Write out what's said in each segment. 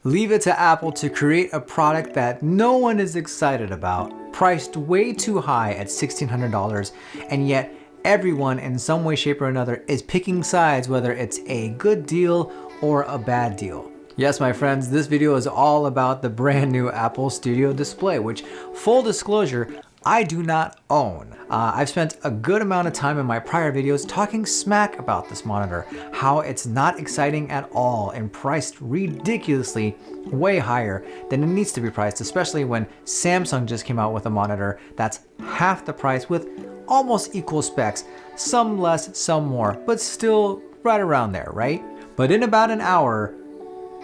Leave it to Apple to create a product that no one is excited about, priced way too high at $1,600, and yet everyone in some way, shape, or another is picking sides whether it's a good deal or a bad deal. Yes, my friends, this video is all about the brand new Apple Studio display, which, full disclosure, I do not own. I've spent a good amount of time in my prior videos talking smack about this monitor, how it's not exciting at all and priced ridiculously way higher than it needs to be priced, especially when Samsung just came out with a monitor that's half the price with almost equal specs, some less, some more, but still right around there, right? But in about an hour,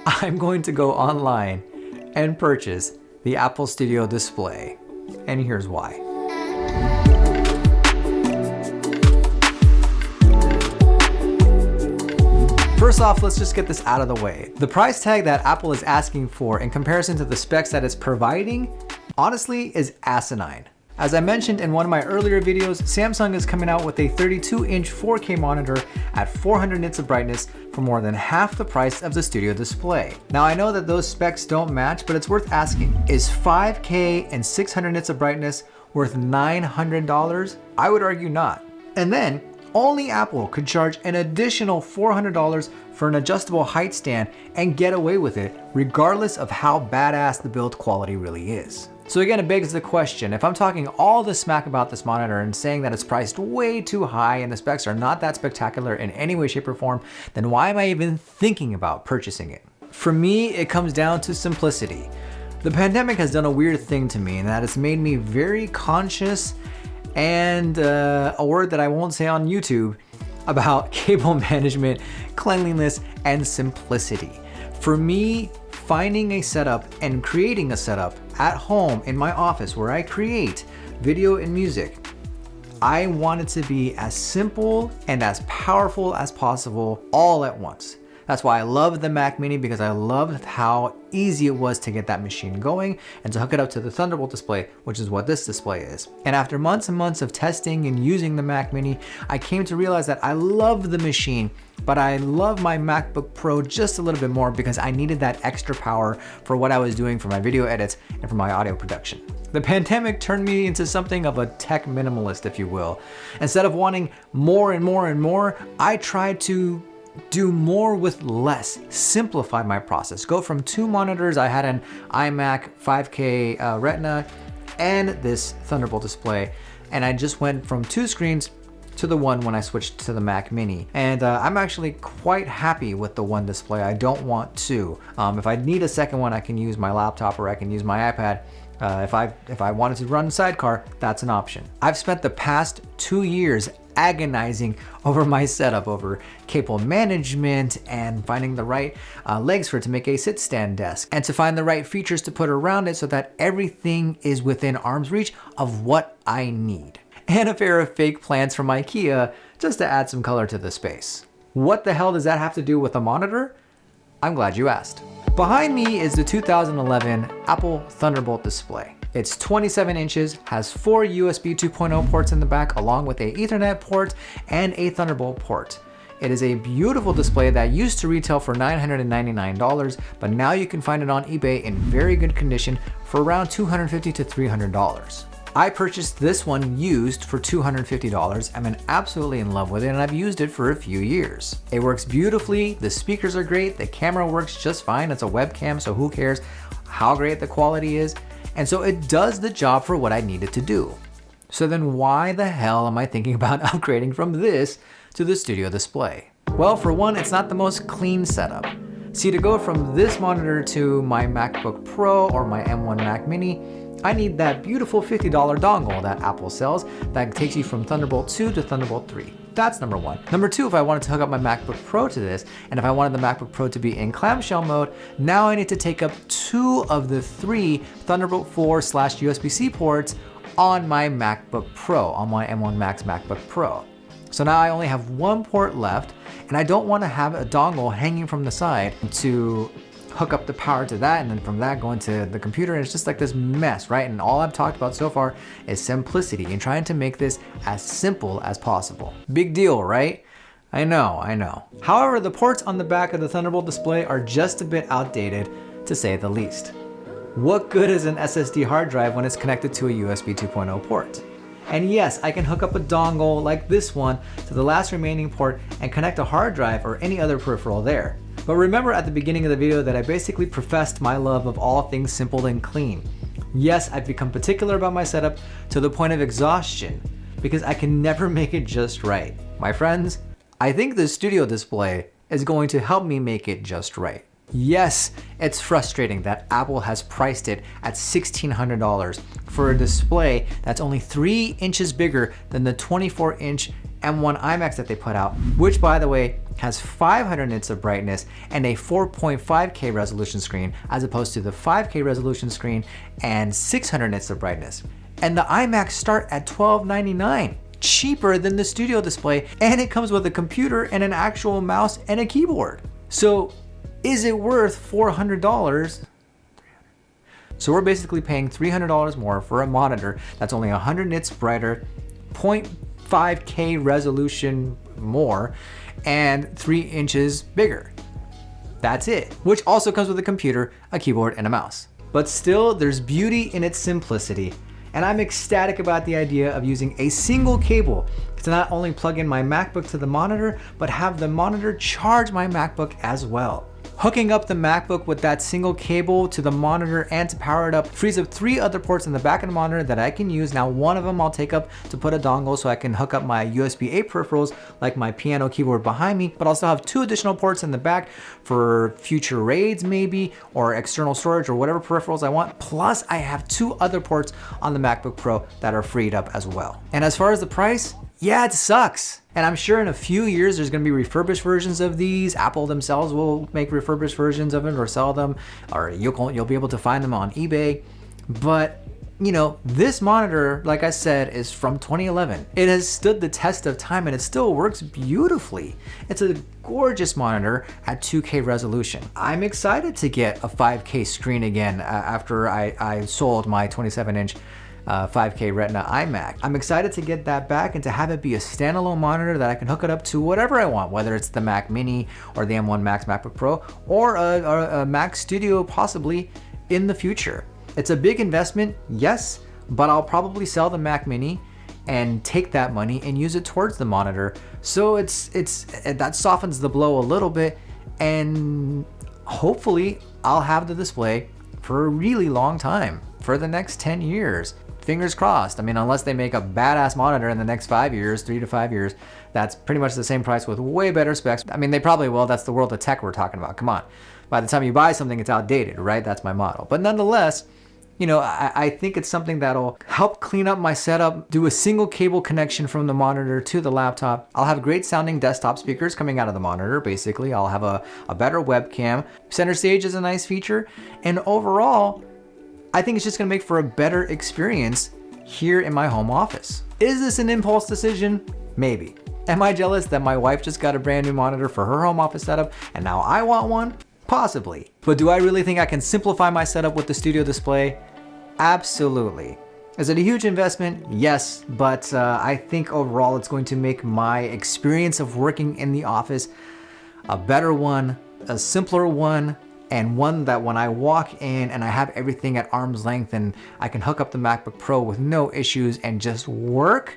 I'm going to go online and purchase the Apple Studio display. And here's why. First off, let's just get this out of the way. The price tag that Apple is asking for in comparison to the specs that it's providing, honestly, is asinine. As I mentioned in one of my earlier videos, Samsung is coming out with a 32-inch 4K monitor at 400 nits of brightness for more than half the price of the Studio display. Now I know that those specs don't match, but it's worth asking, is 5K and 600 nits of brightness worth $900? I would argue not. And then, only Apple could charge an additional $400 for an adjustable height stand and get away with it, regardless of how badass the build quality really is. So again, it begs the question, if I'm talking all this smack about this monitor and saying that it's priced way too high and the specs are not that spectacular in any way, shape, or form, then why am I even thinking about purchasing it? For me, it comes down to simplicity. The pandemic has done a weird thing to me in that it's made me very conscious and a word that I won't say on YouTube about cable management, cleanliness, and simplicity. For me, finding a setup and creating a setup at home in my office where I create video and music, I want it to be as simple and as powerful as possible all at once. That's why I love the Mac Mini, because I loved how easy it was to get that machine going and to hook it up to the Thunderbolt display, which is what this display is. And after months and months of testing and using the Mac Mini, I came to realize that I love the machine, but I love my MacBook Pro just a little bit more because I needed that extra power for what I was doing for my video edits and for my audio production. The pandemic turned me into something of a tech minimalist, if you will. Instead of wanting more and more and more, I tried to do more with less, simplify my process, go from two monitors. I had an iMac 5K Retina and this Thunderbolt display, and I just went from two screens to the one when I switched to the Mac Mini. And I'm actually quite happy with the one display. I don't want two. If I need a second one, I can use my laptop or I can use my iPad. If I wanted to run Sidecar, that's an option. I've spent the past 2 years agonizing over my setup, over cable management and finding the right legs for it to make a sit stand desk, and to find the right features to put around it so that everything is within arm's reach of what I need. And a pair of fake plants from IKEA just to add some color to the space. What the hell does that have to do with a monitor? I'm glad you asked. Behind me is the 2011 Apple Thunderbolt display. It's 27 inches, has 4 USB 2.0 ports in the back, along with a Ethernet port and a Thunderbolt port. It is a beautiful display that used to retail for $999, but now you can find it on eBay in very good condition for around $250 to $300. I purchased this one used for $250. I'm absolutely in love with it, and I've used it for a few years. It works beautifully, the speakers are great, the camera works just fine. It's a webcam, so who cares how great the quality is? And so it does the job for what I need it to do. So then why the hell am I thinking about upgrading from this to the Studio display? Well, for one, it's not the most clean setup. See, to go from this monitor to my MacBook Pro or my M1 Mac Mini, I need that beautiful $50 dongle that Apple sells that takes you from Thunderbolt 2 to Thunderbolt 3. That's number one. Number two, if I wanted to hook up my MacBook Pro to this, and if I wanted the MacBook Pro to be in clamshell mode, now I need to take up 2 of the 3 Thunderbolt 4/USB-C ports on my MacBook Pro, on my M1 Max MacBook Pro. So now I only have 1 port left, and I don't want to have a dongle hanging from the side to hook up the power to that, and then from that go into the computer, and it's just like this mess, right? And all I've talked about so far is simplicity and trying to make this as simple as possible. Big deal, right? I know. However, the ports on the back of the Thunderbolt display are just a bit outdated, to say the least. What good is an SSD hard drive when it's connected to a USB 2.0 port? And yes, I can hook up a dongle like this one to the last remaining port and connect a hard drive or any other peripheral there. But remember at the beginning of the video that I basically professed my love of all things simple and clean. Yes, I've become particular about my setup to the point of exhaustion because I can never make it just right. My friends, I think the studio display is going to help me make it just right. Yes, it's frustrating that Apple has priced it at $1,600 for a display that's only 3 inches bigger than the 24-inch M1 iMacs that they put out, which by the way has 500 nits of brightness and a 4.5K resolution screen as opposed to the 5K resolution screen and 600 nits of brightness. And the iMacs start at $1299, cheaper than the studio display, and it comes with a computer and an actual mouse and a keyboard. So is it worth $400? So we're basically paying $300 more for a monitor that's only 100 nits brighter, 0.5K resolution more, and 3 inches bigger. That's it, which also comes with a computer, a keyboard, and a mouse. But still, there's beauty in its simplicity, and I'm ecstatic about the idea of using a single cable to not only plug in my MacBook to the monitor, but have the monitor charge my MacBook as well. Hooking up the MacBook with that single cable to the monitor and to power it up frees up 3 other ports in the back of the monitor that I can use. Now one of them I'll take up to put a dongle so I can hook up my USB-A peripherals like my piano keyboard behind me, but I'll still have 2 additional ports in the back for future RAIDs maybe, or external storage or whatever peripherals I want. Plus I have 2 other ports on the MacBook Pro that are freed up as well. And as far as the price, yeah, it sucks. And I'm sure in a few years there's gonna be refurbished versions of these. Apple themselves will make refurbished versions of it or sell them, or you'll be able to find them on eBay. But you know, this monitor, like I said, is from 2011. It has stood the test of time and it still works beautifully. It's a gorgeous monitor at 2K resolution. I'm excited to get a 5K screen again after I sold my 27-inch 5K Retina iMac. I'm excited to get that back and to have it be a standalone monitor that I can hook it up to whatever I want, whether it's the Mac Mini or the M1 Max MacBook Pro or a Mac Studio possibly in the future. It's a big investment, yes, but I'll probably sell the Mac Mini and take that money and use it towards the monitor. So that softens the blow a little bit, and hopefully I'll have the display for a really long time, for the next 10 years. Fingers crossed. I mean, unless they make a badass monitor in the next 5 years, 3 to 5 years, that's pretty much the same price with way better specs. I mean, they probably will. That's the world of tech we're talking about. Come on. By the time you buy something, it's outdated, right? That's my model. But nonetheless, you know, I think it's something that'll help clean up my setup, do a single cable connection from the monitor to the laptop. I'll have great sounding desktop speakers coming out of the monitor, basically. I'll have a better webcam. Center stage is a nice feature. And overall, I think it's just gonna make for a better experience here in my home office. Is this an impulse decision? Maybe. Am I jealous that my wife just got a brand new monitor for her home office setup and now I want one? Possibly. But do I really think I can simplify my setup with the studio display? Absolutely. Is it a huge investment? Yes, but I think overall it's going to make my experience of working in the office a better one, a simpler one, and one that when I walk in and I have everything at arm's length and I can hook up the MacBook Pro with no issues and just work,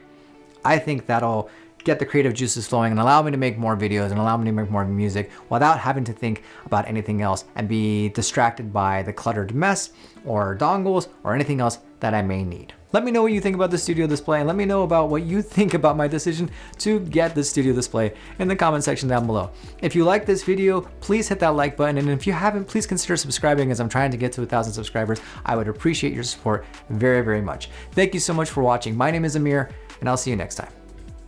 I think that'll get the creative juices flowing and allow me to make more videos and allow me to make more music without having to think about anything else and be distracted by the cluttered mess or dongles or anything else that I may need. Let me know what you think about the studio display and let me know about what you think about my decision to get the studio display in the comment section down below. If you like this video, please hit that like button, and if you haven't, please consider subscribing as I'm trying to get to 1,000 subscribers. I would appreciate your support very, very much. Thank you so much for watching. My name is Amir, and I'll see you next time.